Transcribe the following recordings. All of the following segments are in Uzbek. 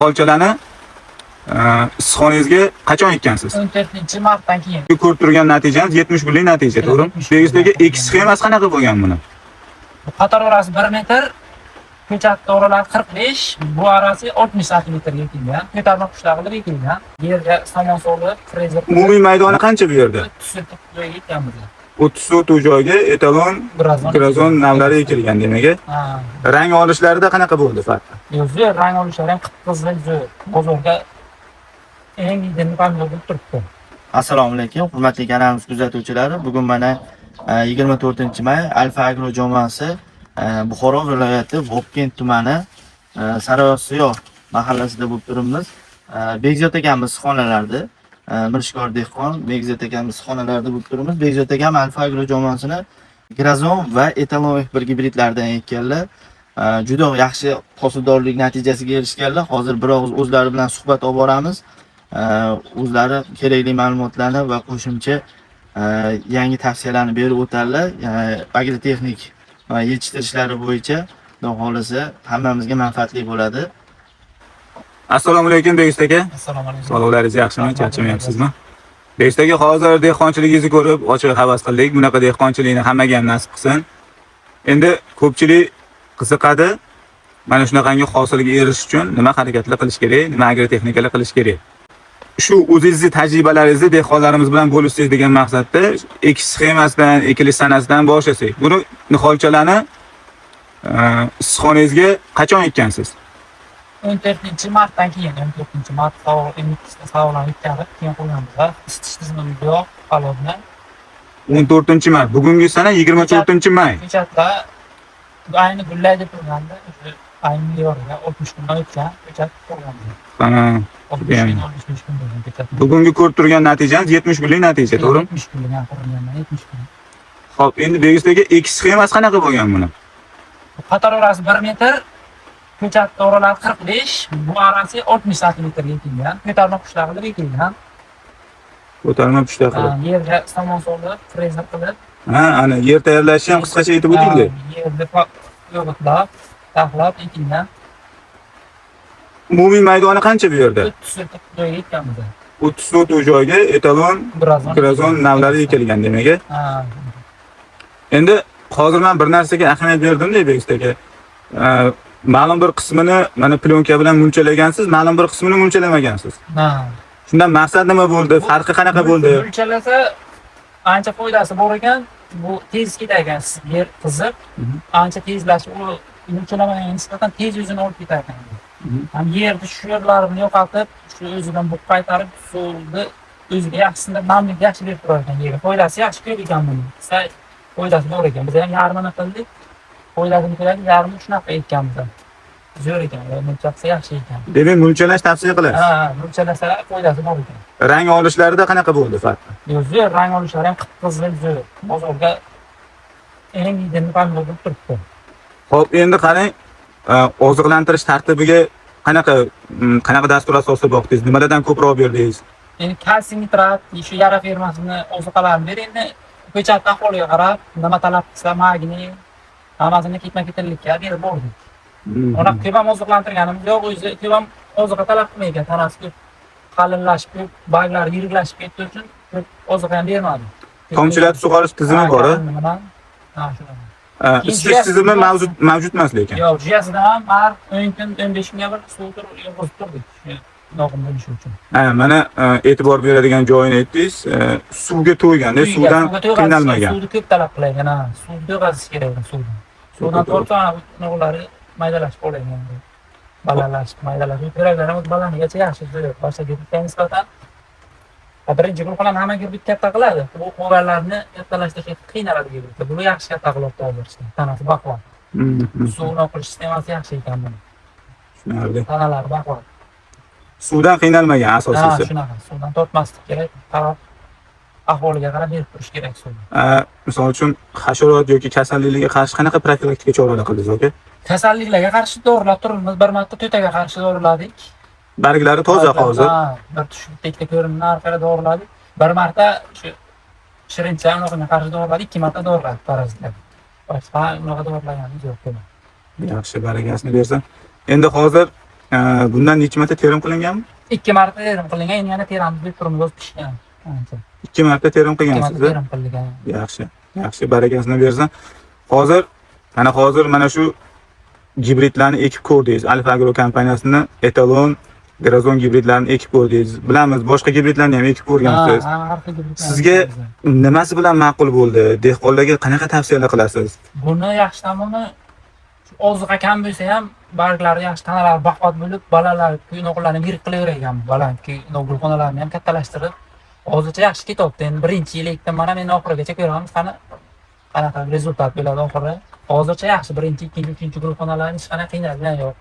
Polchalarni issiqxonangizga qachon ekkansiz? 14-martdan keyin. Ko'rib turgan natijamiz 70 kunlik natija, to'g'rimi? Begizdagi ekish sxemasi qanaqa bo'lgan buni? Qator orasi 1 metr, ko'chat to'g'rilar 45, bu orasi 60 santimetrga ekilgan. Ko'tarma qishlog'ilar ekilgan. Yerga somon solib, frezer. Umumiy maydoni qancha bu yerda? 30 joyga ekkanmiz. 30 sotuv joyga etalon, grazon navlari ekilgan demak. Rang olishlarida qanaqa bo'ldi farqi? Yo'q, rang olishlari ham qip-qizil zo'r. Bozorga eng yidini bo'lib turibdi. Assalomu alaykum, hurmatli kanalimiz kuzatuvchilari. Bugun mana 24-may Alfa Agro jamoasi Buxoro viloyati Vobkent tumani Sariosiyo mahallasida bo'lib turibmiz. Begzod akamiz issiqxonalarida, Mirishkor dehqon Begzod akamiz issiqxonalarida bo'lib turibmiz. Begzod akam Alfa Agro jamoasini grazon va etalon bir gibridlardan ekkanlar. Juda yaxshi hosildorlik natijasiga erishganlar. Hozir bir og'iz o'zlari bilan suhbat olib boramiz. O'zlari kerakli ma'lumotlarni va qo'shimcha yangi tavsiyalarni berib o'tadilar. Agrotexnik va yetishtirishlari bo'yicha Xudo xolisa hammamizga manfaatli bo'ladi. Assalomu alaykum Begzod aka. Assalomu alaykum. Sog'liqlaringiz yaxshimi? Charchamayapsizmi? Begzod aka, hozir dehqonchiligingizni ko'rib, ochiq havas qildik. Bunaqa dehqonchilikni hammaga ham nasib qilsin. Endi ko'pchilik qiziqadi. Mana shunaqangi hosilga erishish uchun nima harakatlar qilish kerak, nima agrotexnikalar qilish kerak? Shu o'zingizning tajribalaringizni dehqonlarimiz bilan bo'lishsangiz degan maqsadda ekish sxemasidan, ekilish sanasidan boshlasak. Buni niholchalarni issiqxonangizga qachon ekkansiz? 14-martdan keyin, 14-mart savoqlarni o'tkazib, keyin qo'yganmiz. Isitish tizimi yo'q, palodni. 14-mart, bugungi sana 24-may. Ko'chatda ayni gullaydi turganda, o'sha ayni yorga 60 kundan o'tgan ko'chat qo'yganmiz. Ana, 65 kun bo'lgan ko'chat. bugungi ko'rib turgan natijamiz 70 kunlik natija, to'g'rimi? 70 kundan qo'yganman, 70 kun. Xo'p, endi Begizdagi ekish sxemasi qanaqa bo'lgan buni? Qator orasi 1 metr, ko'chat to'g'rilar 45, bu orasi 60 santimetrga ekilgan. Ko'tarma qishlog'ilar ekilgan. Ko'tarma pushta qilib. Yerga somon solib, frezer qilib. Ha, ana yer tayyorlashni ham qisqacha aytib o'tingda. Yerda yo'g'otlab, taxlab ekilgan. Umumiy maydoni qancha bu yerda? 30 joyga ekkanmiz. 30 sotuv joyga etalon, grazon navlari ekilgan demak. Endi hozir men bir narsaga ahamiyat berdim-da Begizdagi aka. Ma'lum bir qismini mana plyonka bilan munchalagansiz, ma'lum bir qismini munchalamagansiz. Shundan maqsad nima bo'ldi? Farqi qanaqa bo'ldi? Munchalasa ancha foydasi bor ekan. Bu tez ketadigan yer qiziq, ancha tezlashib, u munchalamagan nisbatan tez o'zini olib ketar ekan. Ham yerni shu yerlarini yo'qotib, shu o'zidan bu qaytarib, suvni o'ziga yaxshisinda namlik yaxshi berib turar ekan yerga. Foydasi yaxshi ko'p ekan buni. Foydasi bor ekan. Biz ham yarmini qildik. Foydasini ko'rdik, yarmini shunaqa ekkanmiz. Zo'r ekan, munchalasa yaxshi ekan. Demak, munchalash tavsiya qilasiz. Ha, munchalasa foydasi bor ekan. Rang olishlarida qanaqa bo'ldi farqi? Zo'r, rang olishlari ham qip-qizil zo'r. Bozorga eng yidini bo'lib turibdi. Xo'p, endi qarang, oziqlantirish tartibiga qanaqa dastur asosida boqdingiz? Nimalardan ko'proq berdingiz? Endi kalsiy nitrat, shu yara fermasini oziqalarni ber, endi ko'chat ahvoliga qarab, nima talab qilsa, magniy, hammasini ketma-ketlikka berib bordik. Ona ko'p ham oziqlantirganimiz yo'q, o'zi ko'p ham oziqa talab qilmaydi, tanasi ko'p qalinlashib, ko'p barglari yiriklashib ketdi uchun ko'p oziqa ham bermadik. Tomchilatib sug'orish tizimi bor-a? Ha, shunaqa. Isitish tizimi mavjud emas lekin. Yo'q, jiyasida ham har 10 kun, 15 kunga bir suv yurg'izib turdik. Yoqim bo'lishi uchun. Ha, mana e'tibor beradigan joyini aytdingiz. Suvga to'yganda, suvdan qiynalmagan. Suvni ko'p talab qilagan, ha. Suvni to'g'azish kerak suvdan. Suvdan tortsa, o'g'illari maydalashib qolgan. Balalashib, maydalashib, yuraklarimiz balanigacha yaxshi zo'r. Boshqa guruhga nisbatan birinchi guruhlar hamma guruh katta qiladi. Bu o'g'illarni kattalashtirishga qiynaladi guruhda. Buni yaxshi katta qilib topshirishdi. Tanasi baquvvat. Suvni oqilish sistemasi yaxshi ekan buni. Tushunarli. Tanalari baquvvat. Suvdan qiynalmagan asosiysi. Ha, shunaqa. Suvdan tortmaslik kerak. Qarab ahvoliga qarab berib turish kerak suvni. Misol uchun hasharot yoki kasalliklarga qarshi qanaqa profilaktika choralar qildingiz aka? Kasalliklarga qarshi dorilar turibmiz. Bir marta to'taga qarshi doriladik. Barglari toza hozir. Ha, bir tushlikda ko'rinma orqali doriladik. Bir marta shu shirincha unaqa qarshi doriladik, 2 marta doriladik parazitlarga. Boshqa unaqa dorilaganimiz yo'q. Yaxshi, barakasini bersin. Endi hozir Bundan necha marta terim qilinganmi? 2 marta terim qilingan, endi yana teramiz deb turimiz o'z pishgan. Ancha. 2 marta terim 2 marta qilgansiz. terim qilingan. Yaxshi. Yaxshi, barakasini bersin. Hozir mana shu gibridlarni ekib ko'rdingiz. Alfa Agro kompaniyasining etalon, grazon gibridlarini ekib ko'rdingiz. Bilamiz, boshqa gibridlarni ham ekib ko'rgansiz. Har xil gibridlar. Sizga nimasi bilan ma'qul bo'ldi? Dehqonlarga qanaqa tavsiyalar qilasiz? Buni yaxshi tomoni oziqa kam bo'lsa ham barglari yaxshi, tanalari baquvvat bo'lib, balalar o'g'illarni yirik qilavergan, balandki gulxonalarni ham kattalashtirib, hozircha yaxshi ketyapti. Endi birinchi yil ekdim, mana men oxirigacha ko'ramiz, qanaqa rezultat bo'ladi oxiri. Hozircha yaxshi, birinchi, ikkinchi, uchinchi gulxonalar hech qanaqa qiynalgani yo'q.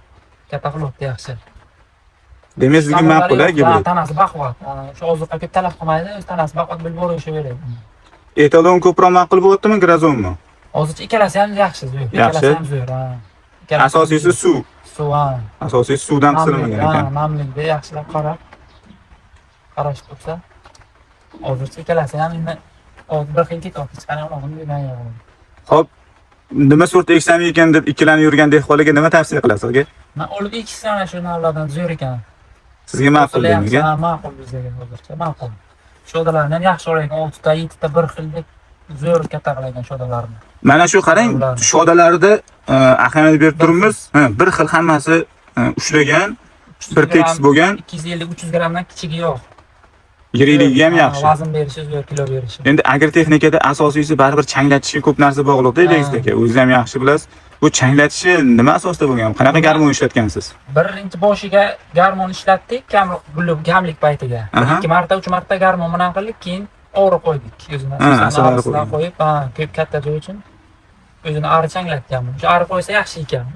Katta qilyapti yaxshi. Demak, sizga ma'qul gibrid. Tanasi baquvvat. Shu oziqa ko'p talab qilmaydi, o'z tanasi baquvvat bo'lib boraveradi. Etalon ko'proq ma'qul bo'lyaptimi, grazonmi? Hozircha ikkalasi ham yaxshi, zo'r. Yaxshi. Ham zo'r, Asosiysi suv. Suv, ha. Asosiysi suvdan qisilmagan ekan. Namlikda yaxshilab qarash bo'lsa. Hozircha ikkalasi ham bir xil ketyapti, hech qanaqa bo'lmaydi. Xo'p, nima sort eksam ekan deb ikkilanib yurgan dehqonlarga nima tavsiya qilasiz? Men olib ikkisi ana shu navlardan zo'r ekan. Sizga ma'qul bizga? Ma'qul bizga hozircha, ma'qul. Shodalarni ham yaxshi o'raygan, 6 ta, 7 ta bir xildek zo'r katta qilagan shodalarni. Mana shu qarang, shodalarda ahamiyat berib turibmiz. Bir xil hammasi ushlagan, bir tekis bo'lgan. 250-300 grammdan kichigi yo'q. Yirikligi ham yaxshi. Vazn berishi, zo'r kilo berishi. Endi agrotexnikada asosiysi baribir changlatishi ko'p narsa bog'liqda, deysiz aka. O'zingiz ham yaxshi bilasiz. Bu changlatishi nima asosda bo'lgan? Qanaqa garmon ishlatgansiz? Birinchi boshiga garmon ishlatdik, kamlik paytiga. 2 marta, 3 marta garmon bilan qildik, keyin o'g'ri qo'ydik. O'zini asosidan qo'yib, ko'p katta joy uchun o'zini ari changlatganman. Shu ari qo'ysa yaxshi ekan.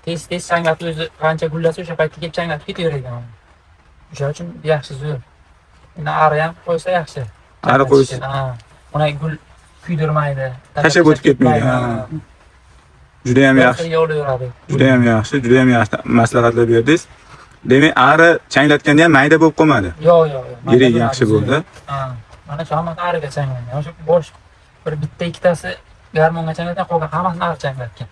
Tez changlatib o'zi qancha gullasa o'sha paytga kelib changlatib ketavergan. O'sha uchun yaxshi zo'r. Endi ari ham qo'ysa yaxshi. Ari qo'ysa, uni gul kuydirmaydi. tashlab o'tib ketmaydi. Juda ham yaxshi. Juda ham yaxshi maslahatlar berdingiz. Demak, ari changlatganda ham mayda bo'lib qolmadi. Yo'q. Yirik yaxshi bo'ldi. Mana shu hammasi ariga changlangan. O'sha bosh bitta ikkitasi garmonga changlatgan, qolgan hammasini ari changlatgan.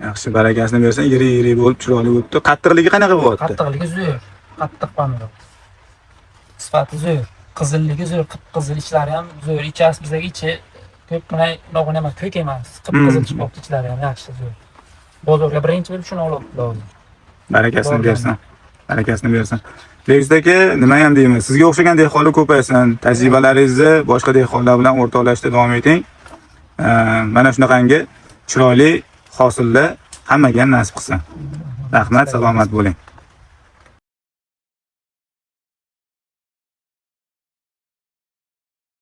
Yaxshi, barakasini bersin, yirik bo'lib chiroyli bo'libdi. Qattiqligi qanaqa bo'lyapti? Qattiqligi zo'r. Qattiq pomidor. Sifati zo'r. Qizilligi zo'r, qip-qizil ishlari ham zo'r. Ichasi bizga ichi ko'p no'g'in emas, ko'k emas. Qip-qizil chiqibdi ishlari ham yaxshi zo'r. Bozorga birinchi bo'lib shuni olib lozim. Barakasini bersin. Barakasini bersin. Levis aka, nima ham deymiz? Sizga o'xshagan dehqonlar ko'paysin. Tajribalaringizni boshqa dehqonlar bilan o'rtoqlashishda davom eting. Mana shunaqangi chiroyli hosillar hammaga nasib qilsin. Rahmat, salomat bo'ling.